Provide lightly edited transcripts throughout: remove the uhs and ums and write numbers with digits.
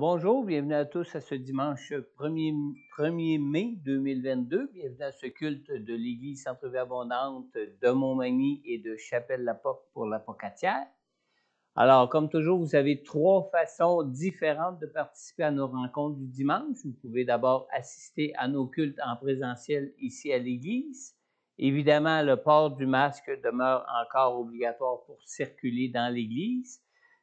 Bonjour, bienvenue à tous à ce dimanche 1er mai 2022. Bienvenue à ce culte de l'Église Centre-Vie Abondante de Montmagny et de Chapelle-la-Porte pour la Pocatière. Alors, comme toujours, vous avez 3 façons différentes de participer à nos rencontres du dimanche. Vous pouvez d'abord assister à nos cultes en présentiel ici à l'Église. Évidemment, le port du masque demeure encore obligatoire pour circuler dans l'Église.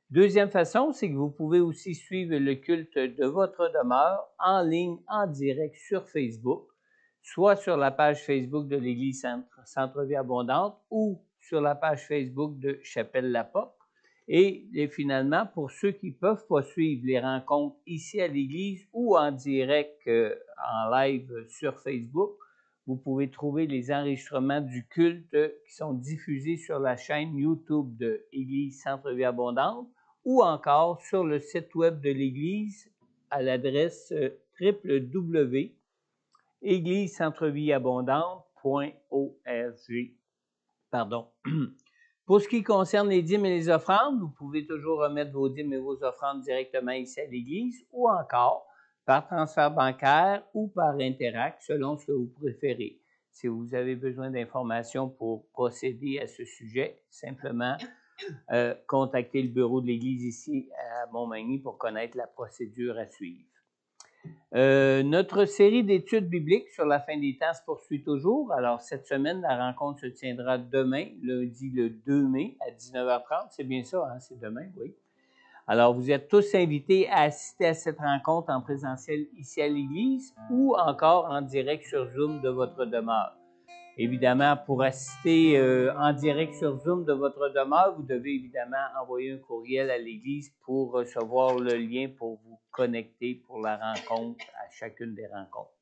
Deuxième façon, c'est que vous pouvez aussi suivre le culte de votre demeure en ligne, en direct sur Facebook, soit sur la page Facebook de l'Église Centre-Vie Abondante ou sur la page Facebook de Chapelle-la-Porte. Et finalement, pour ceux qui ne peuvent pas suivre les rencontres ici à l'Église ou en direct en live sur Facebook, vous pouvez trouver les enregistrements du culte qui sont diffusés sur la chaîne YouTube de l'Église Centre-Vie Abondante ou encore sur le site web de l'Église à l'adresse www.églisecentrevieabondante.org. Pardon. Pour ce qui concerne les dîmes et les offrandes, vous pouvez toujours remettre vos dîmes et vos offrandes directement ici à l'Église ou encore par transfert bancaire ou par Interac, selon ce que vous préférez. Si vous avez besoin d'informations pour procéder à ce sujet, simplement contactez le bureau de l'Église ici à Montmagny pour connaître la procédure à suivre. Notre série d'études bibliques sur la fin des temps se poursuit toujours. Alors, cette semaine, la rencontre se tiendra demain, lundi le 2 mai à 19h30. C'est bien ça, hein? C'est demain, oui. Alors, vous êtes tous invités à assister à cette rencontre en présentiel ici à l'Église ou encore en direct sur Zoom de votre demeure. Évidemment, pour assister en direct sur Zoom de votre demeure, vous devez évidemment envoyer un courriel à l'Église pour recevoir le lien pour vous connecter pour la rencontre, à chacune des rencontres.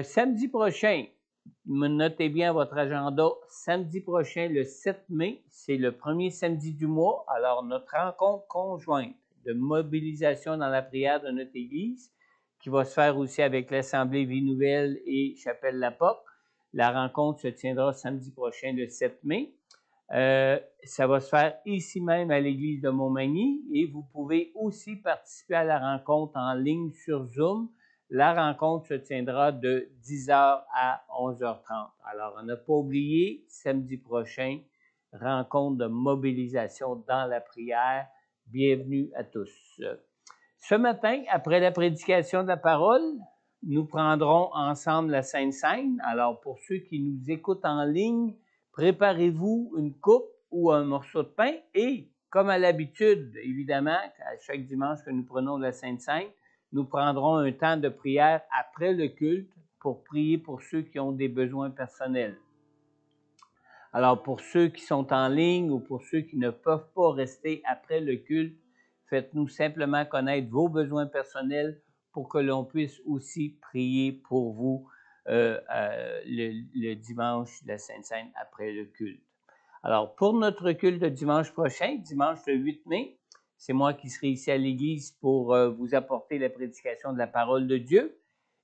Samedi prochain, notez bien votre agenda, samedi prochain, le 7 mai, c'est le premier samedi du mois. Alors, notre rencontre conjointe de mobilisation dans la prière de notre Église, qui va se faire aussi avec l'Assemblée Vie Nouvelle et Chapelle-la-Porte. La rencontre se tiendra samedi prochain, le 7 mai. Ça va se faire ici même à l'église de Montmagny et vous pouvez aussi participer à la rencontre en ligne sur Zoom. La rencontre se tiendra de 10h à 11h30. Alors, on n'a pas oublié, samedi prochain, rencontre de mobilisation dans la prière. Bienvenue à tous. Ce matin, après la prédication de la parole, nous prendrons ensemble la Sainte Seine. Alors, pour ceux qui nous écoutent en ligne, préparez-vous une coupe ou un morceau de pain et, comme à l'habitude, évidemment, à chaque dimanche que nous prenons la Sainte Seine, nous prendrons un temps de prière après le culte pour prier pour ceux qui ont des besoins personnels. Alors, pour ceux qui sont en ligne ou pour ceux qui ne peuvent pas rester après le culte, faites-nous simplement connaître vos besoins personnels pour que l'on puisse aussi prier pour vous le dimanche de la Sainte Seine après le culte. Alors, pour notre culte de dimanche prochain, dimanche le 8 mai, c'est moi qui serai ici à l'Église pour vous apporter la prédication de la parole de Dieu.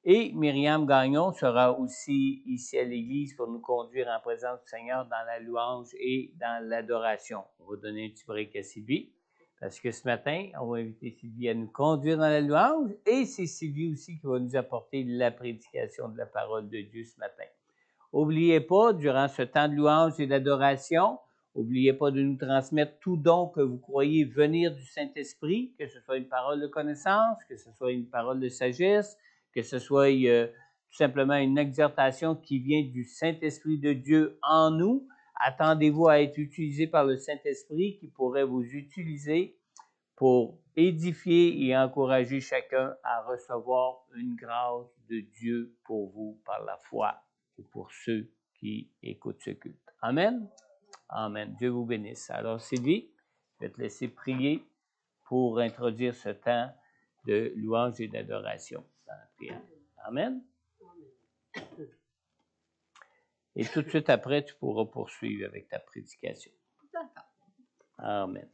Et Myriam Gagnon sera aussi ici à l'Église pour nous conduire en présence du Seigneur dans la louange et dans l'adoration. On va donner un petit break à Sylvie, parce que ce matin, on va inviter Sylvie à nous conduire dans la louange, et c'est Sylvie aussi qui va nous apporter la prédication de la parole de Dieu ce matin. N'oubliez pas, durant ce temps de louange et d'adoration, n'oubliez pas de nous transmettre tout don que vous croyez venir du Saint-Esprit, que ce soit une parole de connaissance, que ce soit une parole de sagesse, que ce soit tout simplement une exhortation qui vient du Saint-Esprit de Dieu en nous. Attendez-vous à être utilisé par le Saint-Esprit qui pourrait vous utiliser pour édifier et encourager chacun à recevoir une grâce de Dieu pour vous par la foi ou pour ceux qui écoutent ce culte. Amen? Amen. Dieu vous bénisse. Alors, Sylvie, je vais te laisser prier pour introduire ce temps de louange et d'adoration dans la prière. Amen. Et tout de suite après, tu pourras poursuivre avec ta prédication. D'accord. Amen.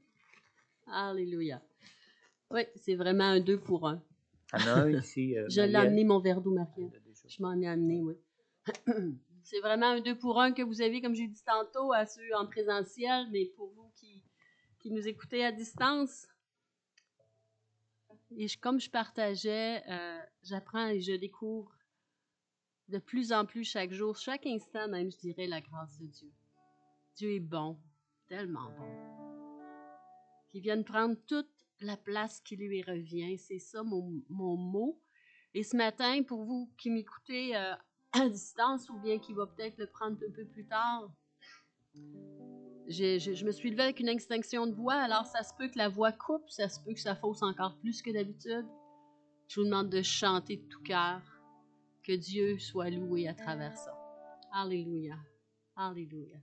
Alléluia. Oui, c'est vraiment un 2 pour 1. Ah non, ici. Je l'ai amené mon verre d'eau, Marie. Je m'en ai amené, oui. C'est vraiment un 2 pour 1 que vous avez, comme j'ai dit tantôt, à ceux en présentiel, mais pour vous qui nous écoutez à distance, Et comme je partageais, j'apprends et je découvre de plus en plus chaque jour, chaque instant même, je dirais, la grâce de Dieu. Dieu est bon, tellement bon. Qu'il vienne prendre toute la place qui lui revient. C'est ça mon mot. Et ce matin, pour vous qui m'écoutez à distance ou bien qui va peut-être le prendre un peu plus tard, je me suis levée avec une extinction de voix, alors ça se peut que la voix coupe, ça se peut que ça fausse encore plus que d'habitude. Je vous demande de chanter de tout cœur, que Dieu soit loué à travers ça. Alléluia, alléluia.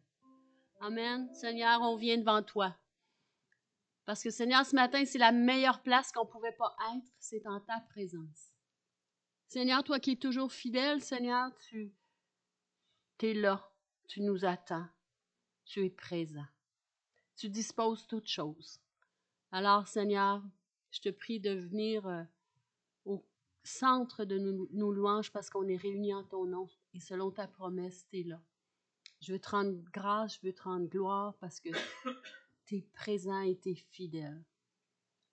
Amen. Seigneur, on vient devant toi. Parce que Seigneur, ce matin, c'est la meilleure place qu'on ne pouvait pas être, c'est en ta présence. Seigneur, toi qui es toujours fidèle, Seigneur, tu es là, tu nous attends. Tu es présent. Tu disposes toutes choses. Alors, Seigneur, je te prie de venir au centre de nos louanges parce qu'on est réunis en ton nom et selon ta promesse, tu es là. Je veux te rendre grâce, je veux te rendre gloire parce que tu es présent et tu es fidèle.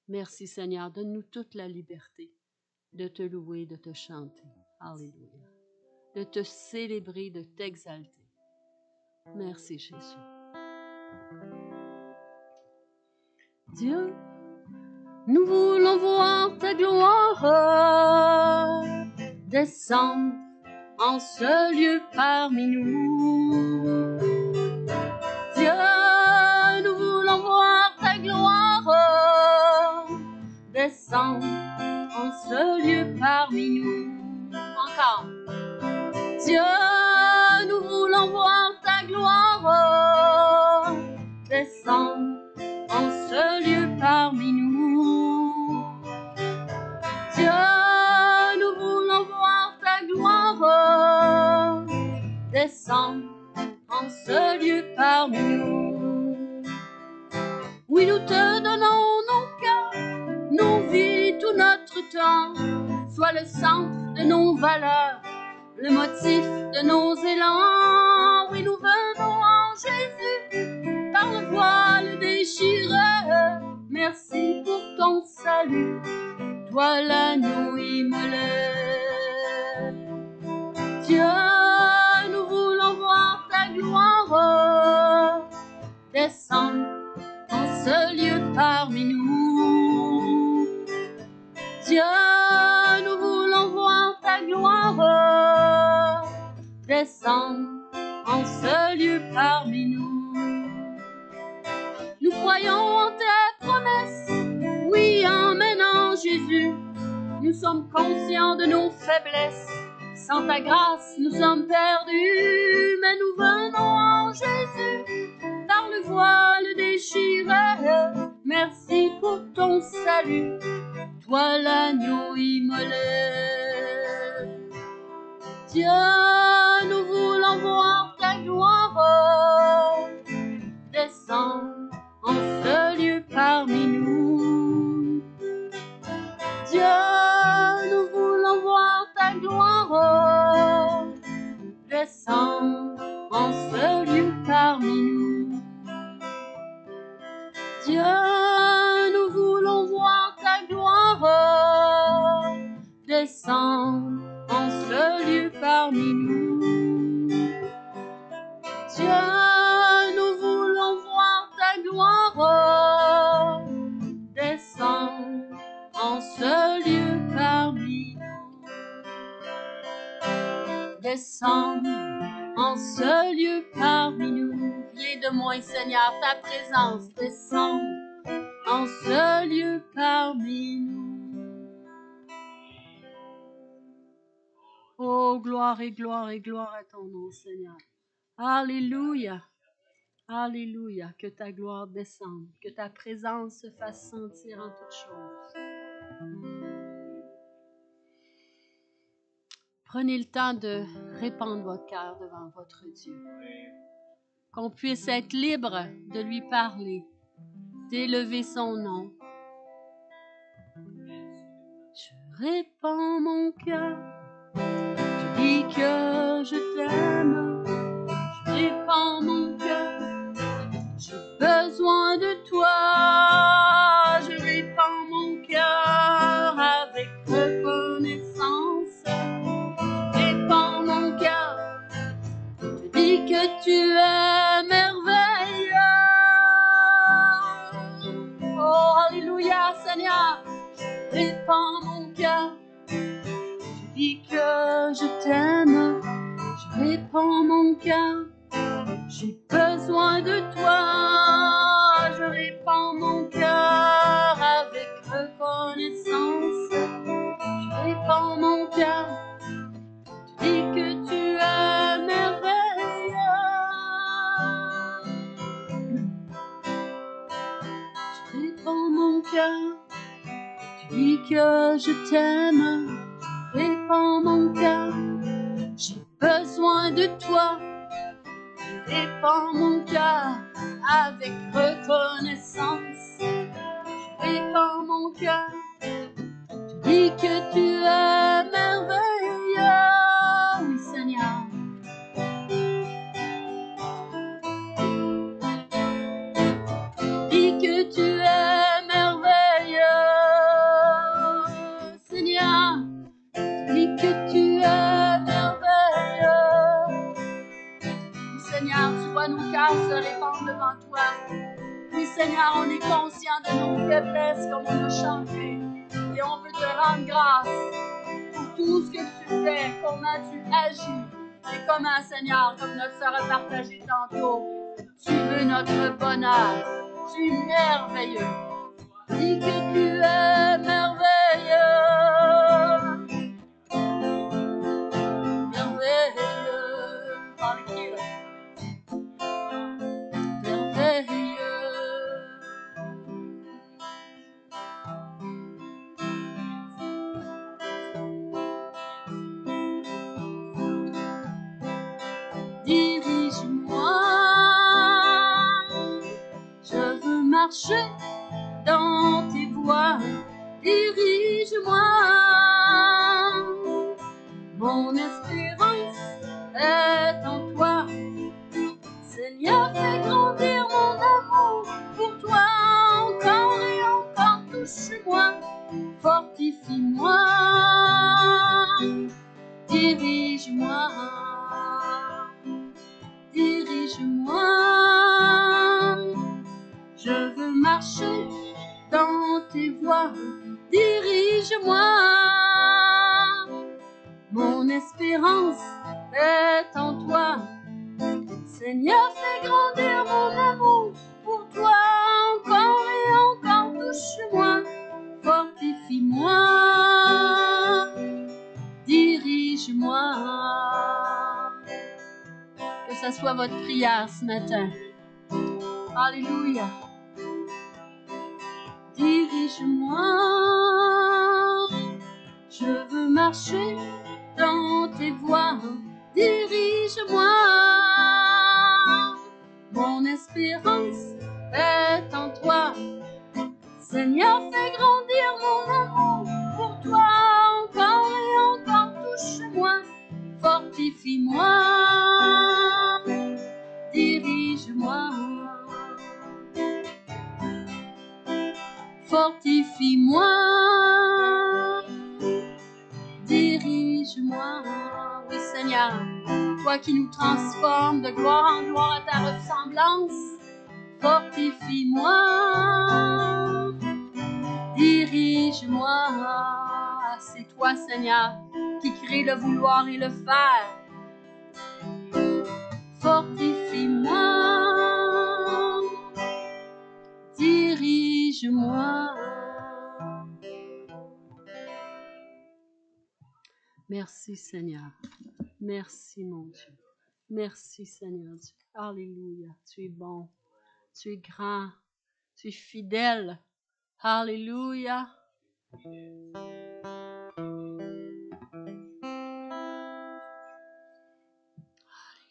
Merci, Seigneur. Donne-nous toute la liberté de te louer, de te chanter. Alléluia. De te célébrer, de t'exalter. Merci, Jésus. Dieu, nous voulons voir ta gloire descendre en ce lieu parmi nous. Dieu, nous voulons voir ta gloire descendre en ce lieu parmi nous. Encore. Dieu, nous voulons voir ta gloire descendre en ce lieu parmi nous. Dieu, nous voulons voir ta gloire descendre en ce lieu parmi nous. Oui, nous te donnons nos cœurs, nos vies, tout notre temps. Sois le centre de nos valeurs, le motif de nos élans. Oui, nous venons en Jésus, par le voile déchiré. Merci pour ton salut, toi l'agneau immolé. Dieu, nous voulons voir ta gloire descendre en ce lieu parmi nous. Dieu, nous voulons voir ta gloire descendre en ce lieu parmi nous. Nous croyons en tes promesses, oui, emmènant Jésus. Nous sommes conscients de nos faiblesses, sans ta grâce nous sommes perdus. Mais nous venons en Jésus, par le voile déchiré. Merci pour ton salut, toi l'agneau immolé. Dieu, nous voulons voir ta gloire descendre en ce lieu parmi nous. Dieu, nous voulons voir ta gloire descendre en ce lieu parmi nous. Dieu, nous voulons voir ta gloire descendre en ce lieu parmi nous. Dieu, nous voulons voir ta gloire descendre en ce lieu parmi nous. Descendre en ce lieu parmi nous. Viens de moi, Seigneur, ta présence descend en ce lieu parmi nous. Oh, gloire et gloire et gloire à ton nom, Seigneur. Alléluia. Alléluia. Que ta gloire descende, que ta présence se fasse sentir en toutes choses. Prenez le temps de répandre votre cœur devant votre Dieu. Qu'on puisse être libre de lui parler, d'élever son nom. Je répands mon cœur, je dis que je t'aime. Je répands mon cœur, j'ai besoin de toi. Je répands mon cœur, répands mon cœur. Je dis que je t'aime, je répands mon cœur. J'ai besoin de toi, je répands mon cœur avec reconnaissance. Je répands mon cœur, tu dis que tu es merveilleux. Je répands mon cœur, tu dis que je t'aime. Je répands mon cœur, j'ai besoin de toi. Je répands mon cœur avec reconnaissance. Je répands mon cœur, tu dis que tu es merveilleux. Oui, Seigneur. Tu dis que tu es merveilleux. Seigneur, tu dis que tu es merveilleux. Seigneur, tu vois nos cœurs se répandre devant toi. Oui, Seigneur, on est conscient de nos faiblesses comme on a chanté. Et on veut te rendre grâce pour tout ce que tu fais, comment tu agis. Et comment, Seigneur, comme notre sœur a partagé tantôt, tu veux notre bonheur. Tu es merveilleux. Dis que tu es merveilleux. Merveilleux. Parle qui, là? Dirige-moi, je veux marcher dans tes voies. Dirige-moi, mon espérance est en toi. Seigneur, fais grandir mon amour pour toi. Encore et encore, touche-moi, fortifie-moi, dirige-moi. Dirige-moi, je veux marcher dans tes voies. Dirige-moi, mon espérance est en toi. Seigneur, fais grandir mon amour pour toi. Encore et encore, touche-moi, fortifie-moi, dirige-moi. Que ça soit votre prière ce matin. Alléluia. Dirige-moi, je veux marcher dans tes voies. Dirige-moi, mon espérance est en toi. Seigneur, fais grandir mon amour pour toi. Encore et encore, touche-moi, fortifie-moi, dirige-moi, fortifie-moi, dirige-moi. Oui, Seigneur, toi qui nous transformes de gloire en gloire à ta ressemblance, fortifie-moi, dirige-moi. C'est toi, Seigneur, qui crée le vouloir et le faire. Fortifie-moi, dirige-moi. Merci, Seigneur. Merci, mon Dieu. Merci, Seigneur Dieu. Alléluia. Tu es bon. Tu es grand. Tu es fidèle. Alléluia.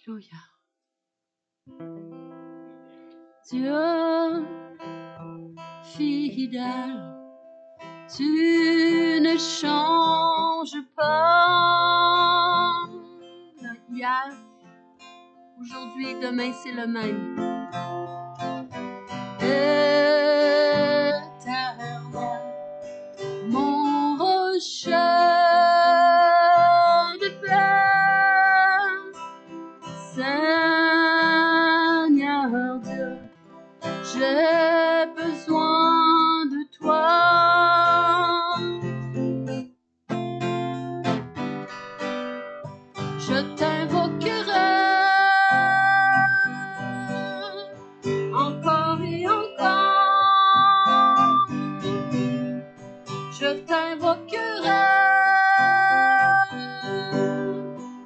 Alléluia. Dieu fidèle, tu ne changes pas. Hier, aujourd'hui et demain, c'est le même. Éternel, mon rocher de paix, Seigneur Dieu, j'ai besoin de toi. t'invoquerai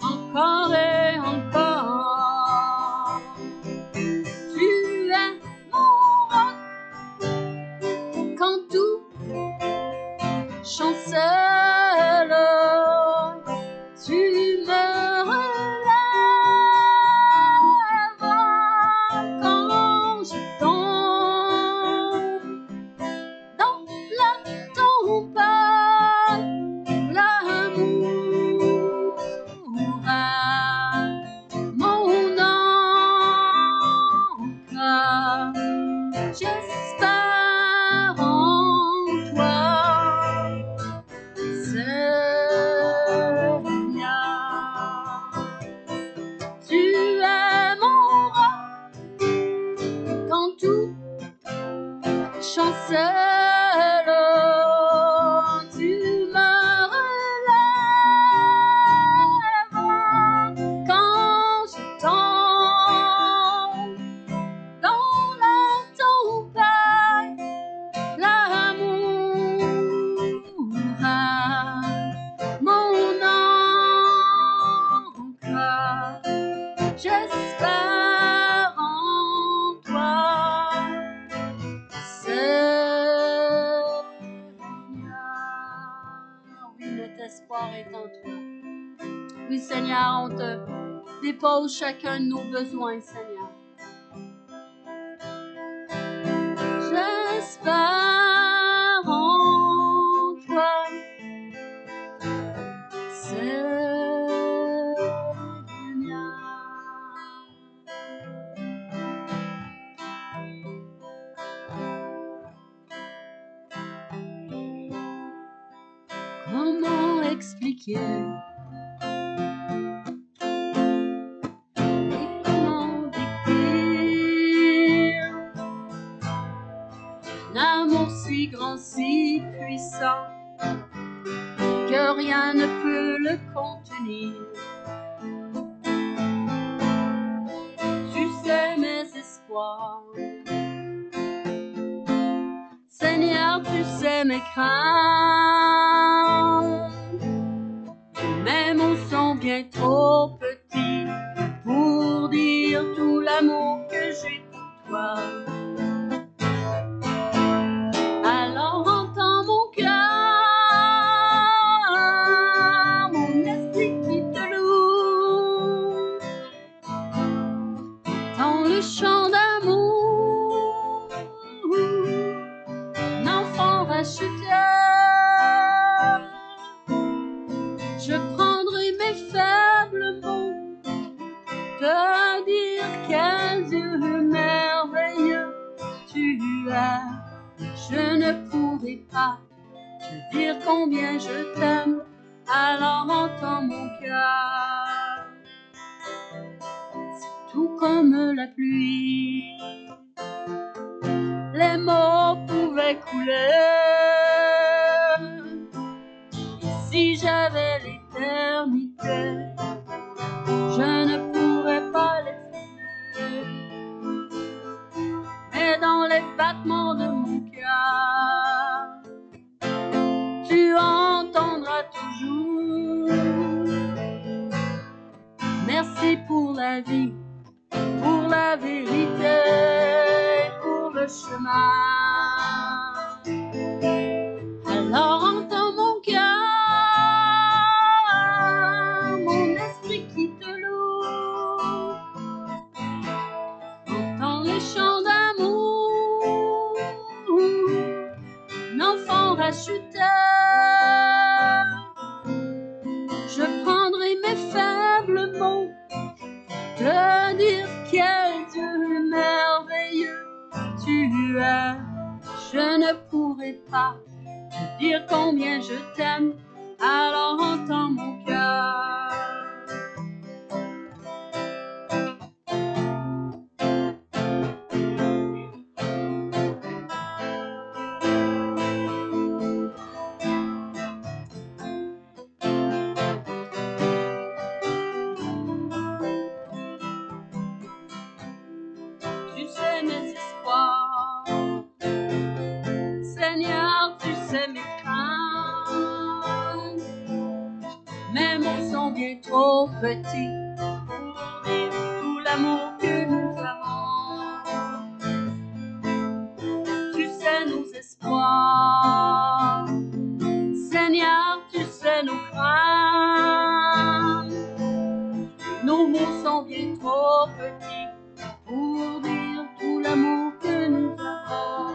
encore et encore. Tu es mon roc quand tout chancelle. Tu me relèves quand je tombe dans la tempête. L'amour est mon ancre. J'espère en toi, Seigneur. Tu es mon roc quand tout chancelle. Tu me relèves quand je tombe dans la tempête. L'amour est mon ancre. J'espère en toi, Seigneur. Oui, notre espoir est en toi. Oui, Seigneur, on te dépose chacun de nos besoins, Seigneur. J'espère en toi, Seigneur. Comment expliquer et comment décrire un amour si grand, si puissant que rien ne peut le contenir. Tu sais mes espoirs, Seigneur, tu sais mes craintes. Mes mots sont bien trop petits pour dire tout l'amour que j'ai pour toi. Alors entends mon cœur, mon esprit qui te loue, dans le chant d'amour, un enfant racheté. Je prendrai mes faibles mots, te dire quel Dieu merveilleux tu es. Je ne pourrai pas te dire combien je t'aime, alors entends mon cœur. C'est tout comme la pluie, les mots pouvaient couler. Et si j'avais l'éternité, je ne pourrais pas l'exprimer. Mais dans les battements de mon cœur, tu entendras toujours. Merci pour la vie, pour la vérité, pour le chemin. Alors entends mon cœur, mon esprit qui te loue, entends les chants d'amour, un enfant racheté. Je prendrai mes faibles mots, te dire quel Dieu merveilleux tu es. Je ne pourrai pas te dire combien je t'aime, alors entends mon cœur. Tu sais mes espoirs, Seigneur, tu sais mes craintes. Mes mots sont bien trop petits pour dire tout l'amour que nous avons. Tu sais nos espoirs, Seigneur, tu sais nos craintes. Nos mots sont bien trop petits pour dire tout l'amour que nous avons.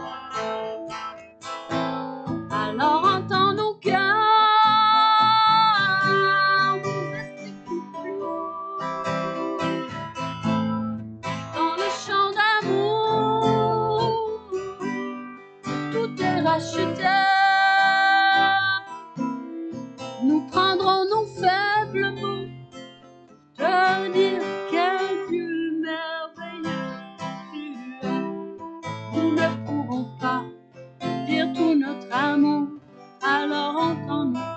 Alors entends nos cœurs, nos esprits qui pleurent. Dans le champ d'amour, tout est racheté. Nous prendrons nos faibles mots pour te dire quel Dieu merveilleux tu es. Nous ne pourrons pas dire tout notre amour, alors entends nos cœurs.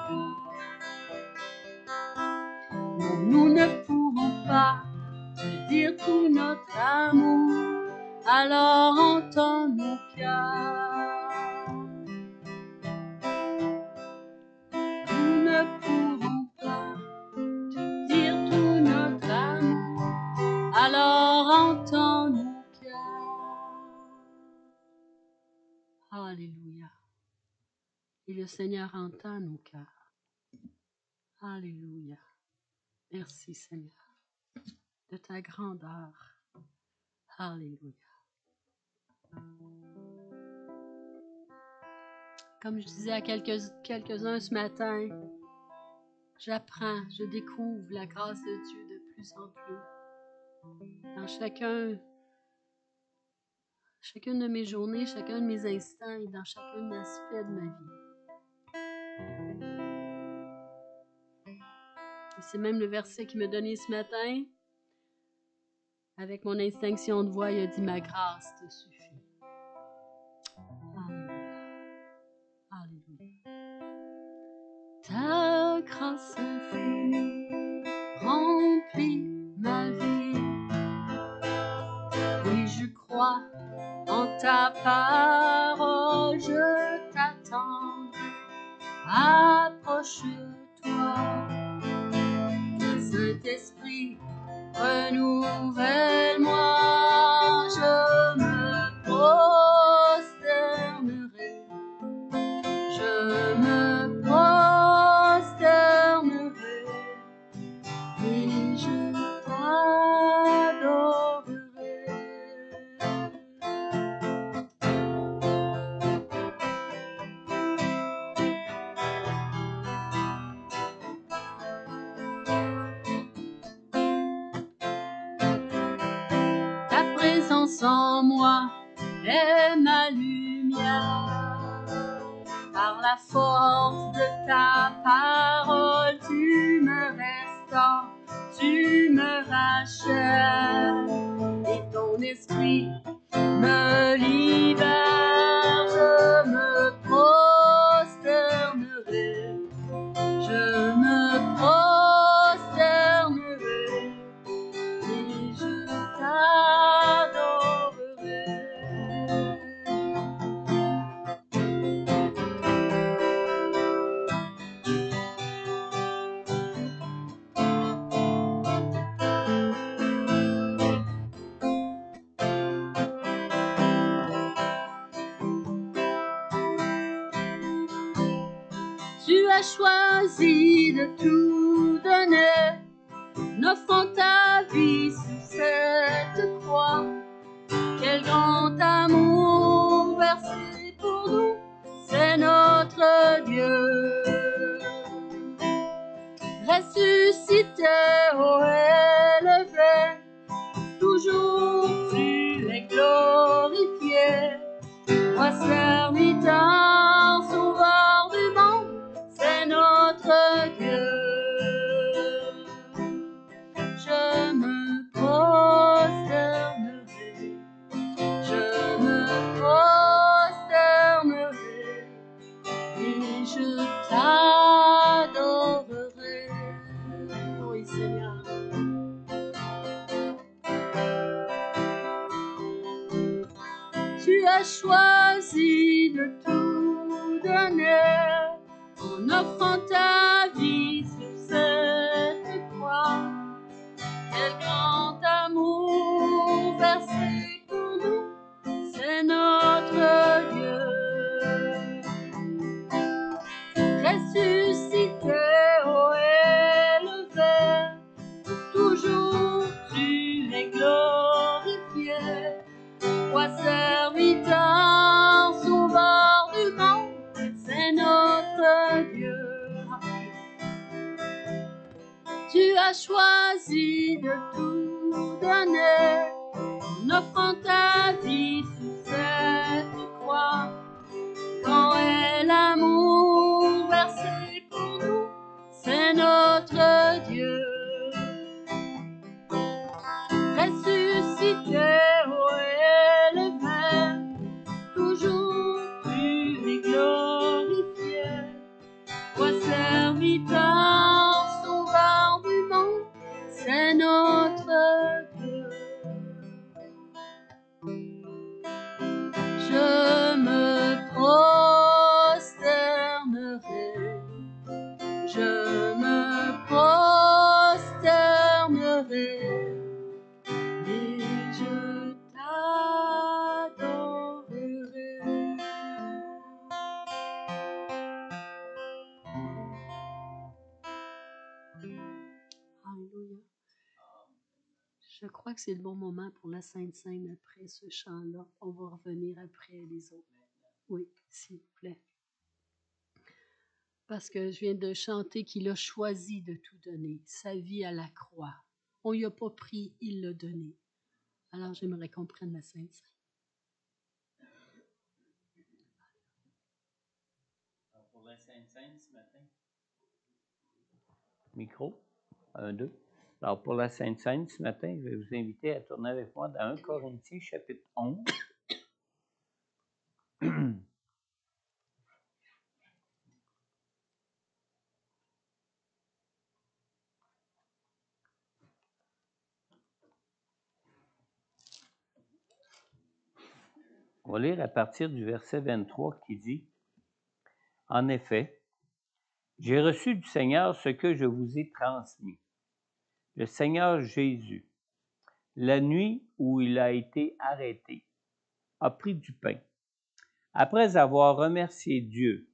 Non, nous ne pourrons pas te dire tout notre amour, alors entends nos cœurs. Nous ne pourrons pas te dire tout notre amour, alors entends nos cœurs. Alléluia. Et le Seigneur entend nos cœurs. Alléluia. Merci Seigneur de ta grandeur. Alléluia. Comme je disais à quelques-uns ce matin, j'apprends, je découvre la grâce de Dieu de plus en plus. Dans chacune de mes journées, chacun de mes instants et dans chacun aspect de ma vie. Et c'est même le verset qu'il m'a donné ce matin. Avec mon instinction de voix, il a dit « Ma grâce te suffit ». Alléluia. Alléluia. Ta grâce infinie remplit ma vie. Oui, je crois en ta parole, je t'attendrai. Approche-toi, Saint-Esprit, renouvelle-moi. Je me prosternerai. Je me prosternerai et je t'adorerai. Ta présence en moi est ma lumière. Par la force de ta parole, tu me restaures, tu me rachètes, et ton esprit me libère. Je me prosternerai, je me prosternerai, et je t'adorerai. Tu as choisi de tout donner, en offrant ta vie sur cette croix. Quel grand amour versé pour nous, c'est notre Dieu. Ressuscité, oh élevé, toujours tu es glorifié. Toi serviteur, sauveur du monde, c'est notre Dieu. Je me prosternerai, je me prosternerai et je t'adorerai. Oui, Seigneur. Tu as choisi de tout donner en offrant ta vie sur cette Tu as choisi de tout donner en offrant ta vie sous cette croix. Quand est l'amour versé pour nous, c'est notre Dieu. Ressuscité, haut élevé, toujours plus et glorifié. Toi serviteur, sauveur du monde, c'est notre Dieu. Je me prosternerai, je me prosternerai et je t'adorerai. Alléluia. Je crois que c'est le bon moment pour la Sainte Seine après ce chant-là. On va revenir après les autres. Oui, s'il vous plaît. Parce que je viens de chanter qu'il a choisi de tout donner, sa vie à la croix. On lui a pas pris, il l'a donné. Alors j'aimerais qu'on prenne la Sainte Seine. Pour la Sainte Seine ce matin. Micro. 1, 2. Alors, pour la Sainte Seine ce matin, je vais vous inviter à tourner avec moi dans 1 Corinthiens, chapitre 11. On va lire à partir du verset 23 qui dit « En effet, j'ai reçu du Seigneur ce que je vous ai transmis. Le Seigneur Jésus, la nuit où il a été arrêté, a pris du pain. Après avoir remercié Dieu,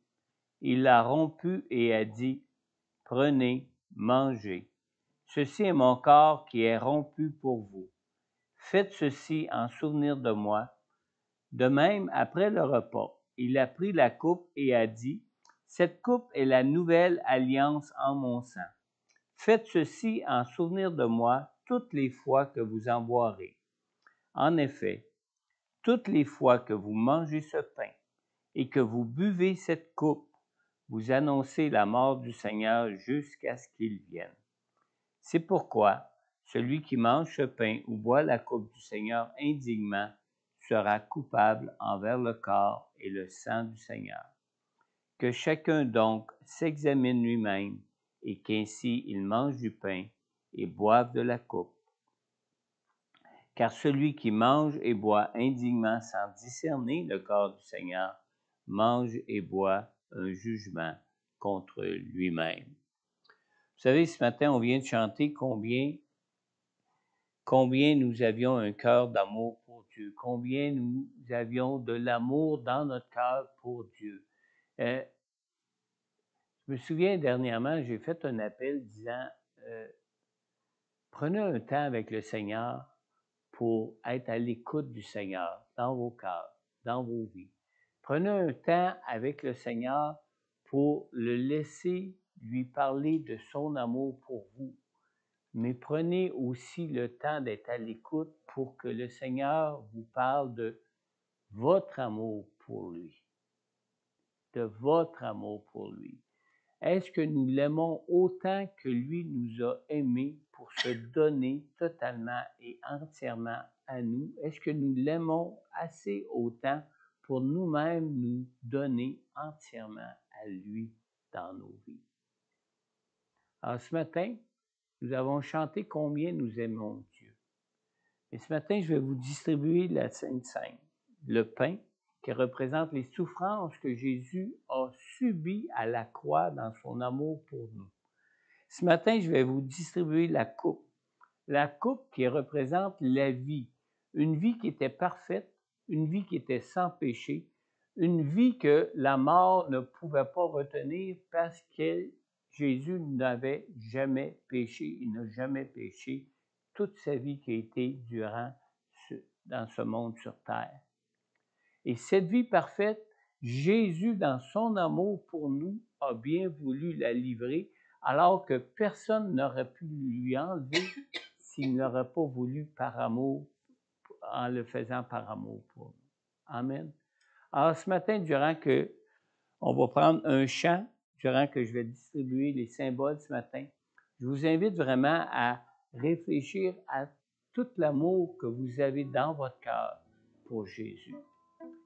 il l'a rompu et a dit, « Prenez, mangez. Ceci est mon corps qui est rompu pour vous. Faites ceci en souvenir de moi. » De même, après le repas, il a pris la coupe et a dit, « Cette coupe est la nouvelle alliance en mon sang. Faites ceci en souvenir de moi toutes les fois que vous en boirez. En effet, toutes les fois que vous mangez ce pain et que vous buvez cette coupe, vous annoncez la mort du Seigneur jusqu'à ce qu'il vienne. C'est pourquoi celui qui mange ce pain ou boit la coupe du Seigneur indignement sera coupable envers le corps et le sang du Seigneur. Que chacun donc s'examine lui-même et qu'ainsi il mange du pain et boive de la coupe. Car celui qui mange et boit indignement sans discerner le corps du Seigneur mange et boit un jugement contre lui-même. » Vous savez, ce matin, on vient de chanter combien nous avions un cœur d'amour pour Dieu, combien nous avions de l'amour dans notre cœur pour Dieu. Je me souviens dernièrement, j'ai fait un appel disant prenez un temps avec le Seigneur pour être à l'écoute du Seigneur dans vos cœurs, dans vos vies. Prenez un temps avec le Seigneur pour le laisser lui parler de son amour pour vous. Mais prenez aussi le temps d'être à l'écoute pour que le Seigneur vous parle de votre amour pour lui. De votre amour pour lui. Est-ce que nous l'aimons autant que lui nous a aimés pour se donner totalement et entièrement à nous? Est-ce que nous l'aimons assez autant pour nous-mêmes nous donner entièrement à lui dans nos vies? Alors ce matin, nous avons chanté combien nous aimons Dieu. Et ce matin, je vais vous distribuer la Sainte Seine, le pain qui représente les souffrances que Jésus a subies à la croix dans son amour pour nous. Ce matin, je vais vous distribuer la coupe qui représente la vie, une vie qui était parfaite, une vie qui était sans péché, une vie que la mort ne pouvait pas retenir parce que Jésus n'avait jamais péché, il n'a jamais péché toute sa vie qui a été dans ce monde sur terre. Et cette vie parfaite, Jésus, dans son amour pour nous, a bien voulu la livrer alors que personne n'aurait pu lui enlever s'il n'aurait pas voulu par amour, en le faisant par amour pour nous. Amen. Alors, ce matin, durant que on va prendre un chant, durant que je vais distribuer les symboles ce matin, je vous invite vraiment à réfléchir à tout l'amour que vous avez dans votre cœur pour Jésus.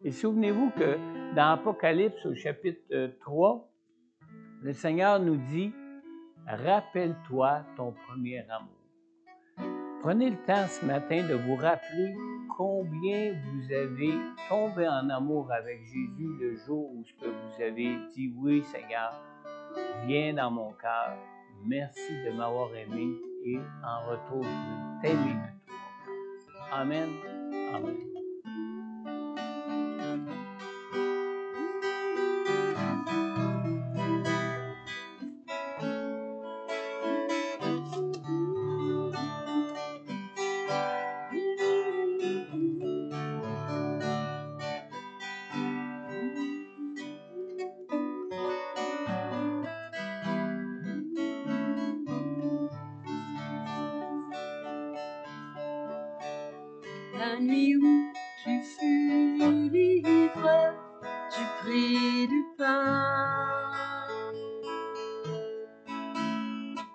Et souvenez-vous que dans Apocalypse, au chapitre 3, le Seigneur nous dit « Rappelle-toi ton premier amour ». Prenez le temps ce matin de vous rappeler combien vous avez tombé en amour avec Jésus le jour où vous avez dit « Oui, Seigneur, viens dans mon cœur, merci de m'avoir aimé et en retour, je veux t'aimer de tout mon cœur. » Amen. Amen. La nuit où tu fus livré, tu pris du pain.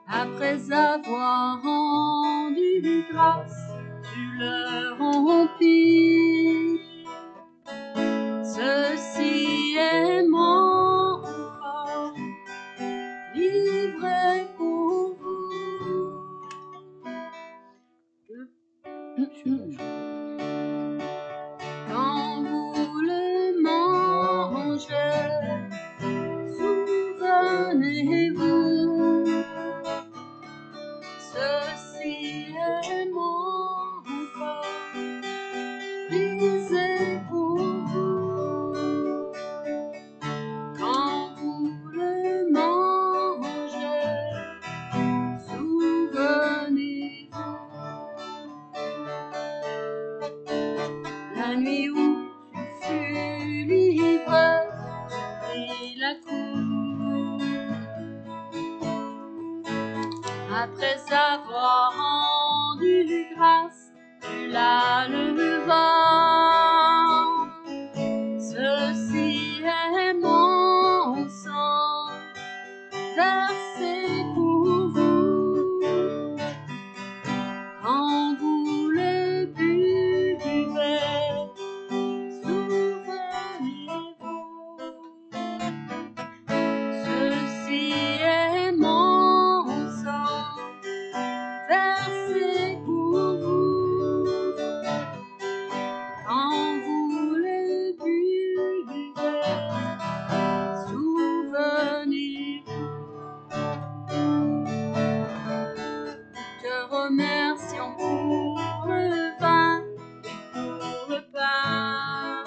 Après avoir rendu grâce, tu le rompis. Ceci est mon corps, livré pour vous. Quand vous le mangez, souvenez-vous, ceci est mon corps, brisé pour vous. Quand vous le mangez, souvenez-vous. La nuit où tu fus livré, tu pris la coupe. Après avoir rendu grâce, tu la levas. Ceci est mon sang, versé pour vous. Quand vous le buvez, souvenez-vous. Ceci est mon sang, versé pour vous. Quand vous le buvez, souvenez-vous. Te remercions pour le vin et pour le pain.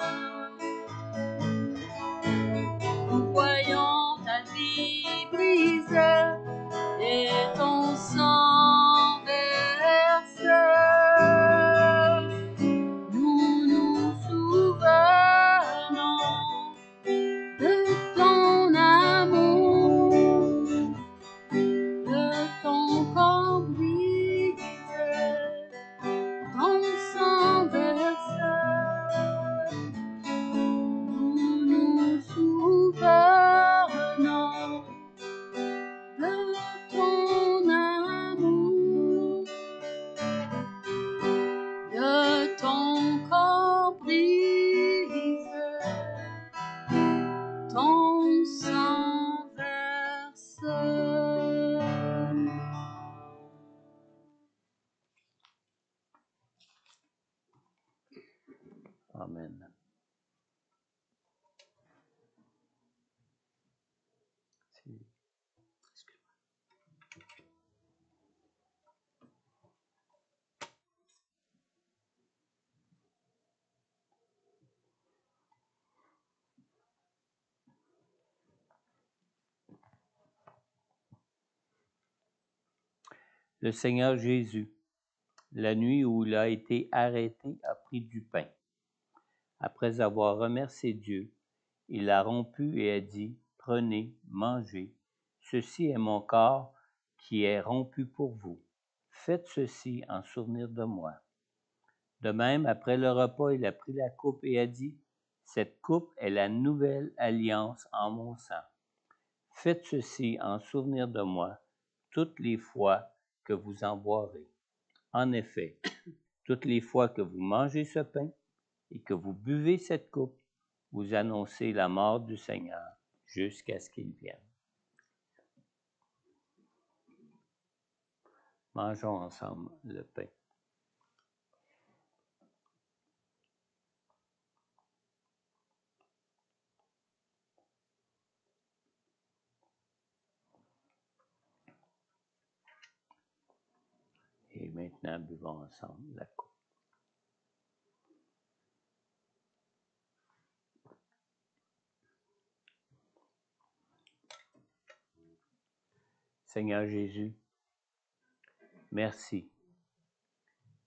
Nous voyons ta vie brisée et ton sang versé. Nous nous souvenons de ton amour, de ton corps brisé, ton sang versé. Nous nous souvenons de ton amour, de ton corps brisé, ton sang versé. Amen. Le Seigneur Jésus, la nuit où il a été arrêté, a pris du pain. Après avoir remercié Dieu, il l'a rompu et a dit, « Prenez, mangez, Ceci est mon corps qui est rompu pour vous. Faites ceci en souvenir de moi. De même, après le repas, il a pris la coupe et a dit, cette coupe est la nouvelle alliance en mon sang. Faites ceci en souvenir de moi toutes les fois que vous en boirez. En effet, toutes les fois que vous mangez ce pain et que vous buvez cette coupe, vous annoncez la mort du Seigneur jusqu'à ce qu'il vienne. Mangeons ensemble le pain. Et maintenant, buvons ensemble la coupe. Seigneur Jésus, merci.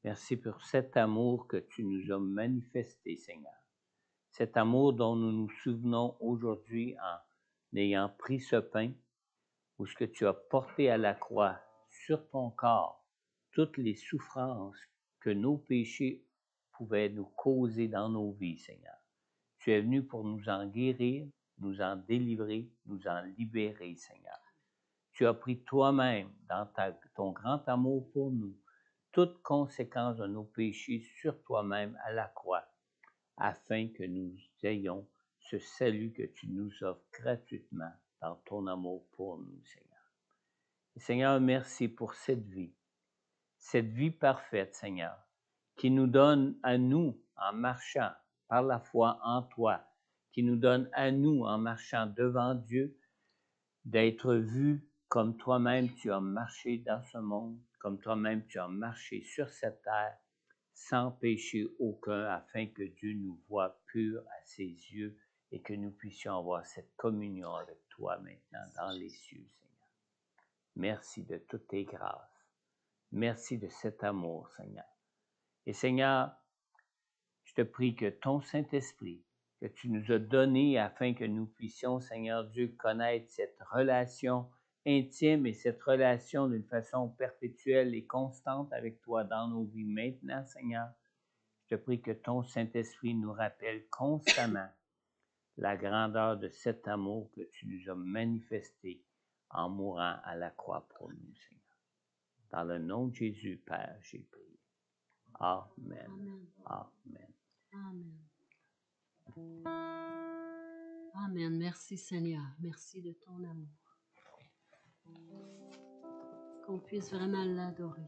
Merci pour cet amour que tu nous as manifesté, Seigneur. Cet amour dont nous nous souvenons aujourd'hui en ayant pris ce pain, où ce que tu as porté à la croix sur ton corps, toutes les souffrances que nos péchés pouvaient nous causer dans nos vies, Seigneur. Tu es venu pour nous en guérir, nous en délivrer, nous en libérer, Seigneur. Tu as pris toi-même, dans ton grand amour pour nous, toute conséquence de nos péchés sur toi-même à la croix, afin que nous ayons ce salut que tu nous offres gratuitement dans ton amour pour nous, Seigneur. Et Seigneur, merci pour cette vie parfaite, Seigneur, qui nous donne à nous, en marchant par la foi en toi, qui nous donne à nous, en marchant devant Dieu, d'être vus comme toi-même tu as marché dans ce monde, comme toi-même tu as marché sur cette terre, sans péché aucun, afin que Dieu nous voie purs à ses yeux et que nous puissions avoir cette communion avec toi maintenant dans les cieux, Seigneur. Merci de toutes tes grâces. Merci de cet amour, Seigneur. Et Seigneur, je te prie que ton Saint-Esprit, que tu nous as donné afin que nous puissions, Seigneur Dieu, connaître cette relation intime et cette relation d'une façon perpétuelle et constante avec toi dans nos vies maintenant, Seigneur. Je te prie que ton Saint-Esprit nous rappelle constamment la grandeur de cet amour que tu nous as manifesté en mourant à la croix pour nous, Seigneur. Dans le nom de Jésus, Père, j'ai prié. Amen. Amen. Amen. Amen. Merci Seigneur. Merci de ton amour. Qu'on puisse vraiment l'adorer.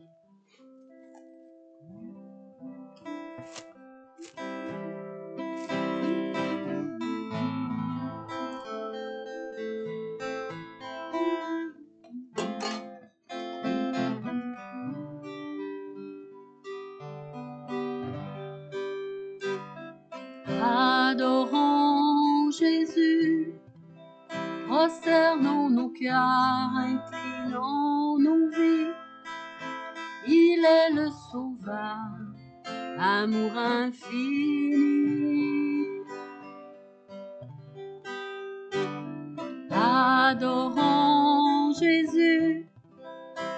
Adorons Jésus, prosternons nos cœurs, inclinons nos vies. Il est le Sauveur, amour infini. Adorons Jésus,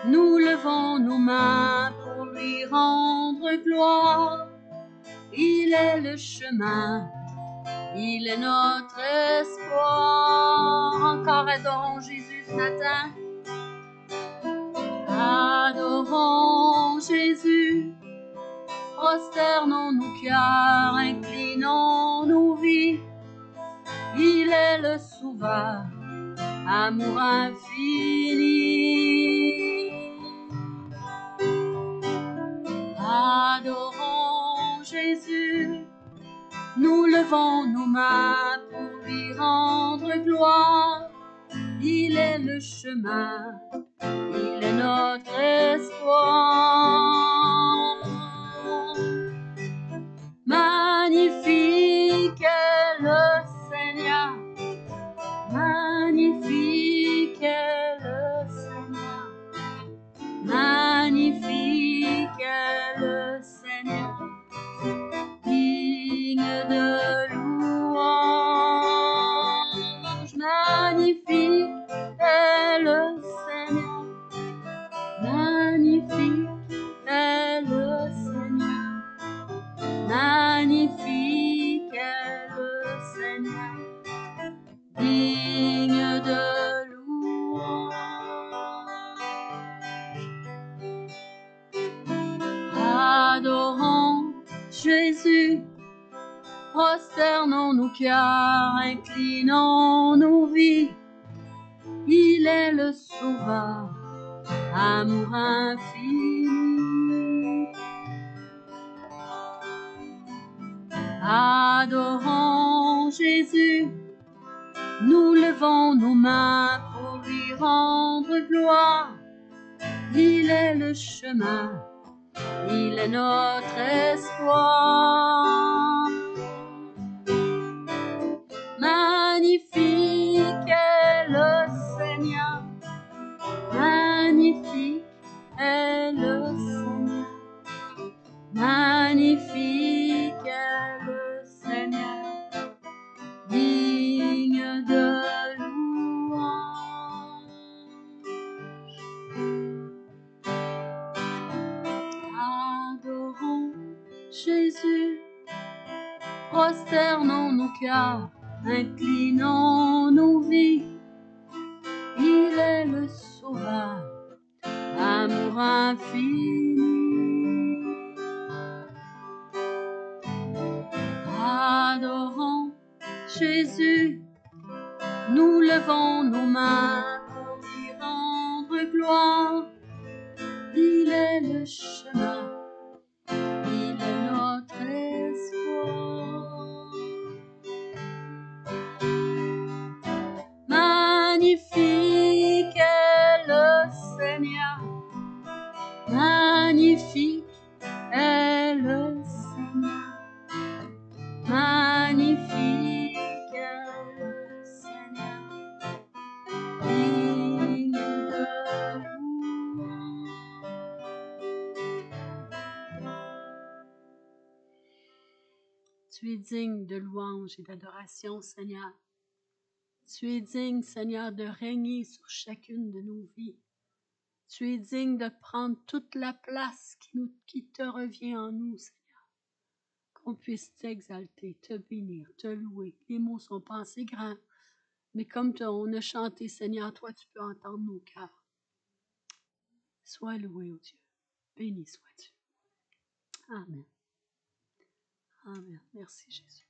nous levons nos mains pour lui rendre gloire. Il est le chemin, il est notre espoir. Encore adorons Jésus ce matin. Adorons Jésus, prosternons nos cœurs, inclinons nos vies. Il est le Sauveur, amour infini. Adorons Jésus, nous levons nos mains pour lui rendre gloire. Il est le chemin, il est notre espoir. Magnifique est le Seigneur, magnifique est le Seigneur, magnifique est le Seigneur, digne de louange. Magnifique est le Adorons Jésus, prosternons nos cœurs, inclinons nos vies. Il est le Sauveur, amour infini. Adorons Jésus, nous levons nos mains pour lui rendre gloire. Il est le chemin, il est notre espoir. Magnifique est le Seigneur, magnifique est le Seigneur, magnifique est le Seigneur, digne de louange. Adorons Jésus, prosternons nos cœurs, inclinons nos vies. Il est le Sauveur, amour infini. Adorons Jésus, nous levons nos mains pour lui rendre gloire. Il est le chemin, il est notre espoir. Magnifique est le Seigneur, magnifique est le Seigneur, magnifique est le Seigneur, digne de louange. Tu es digne de louange et d'adoration, Seigneur. Tu es digne, Seigneur, de régner sur chacune de nos vies. Tu es digne de prendre toute la place qui te revient en nous, Seigneur. Qu'on puisse t'exalter, te bénir, te louer. Les mots sont pas assez grands, mais comme on a chanté, Seigneur, toi, tu peux entendre nos cœurs. Sois loué, oh Dieu. Béni sois-tu. Amen. Amen. Merci, Jésus.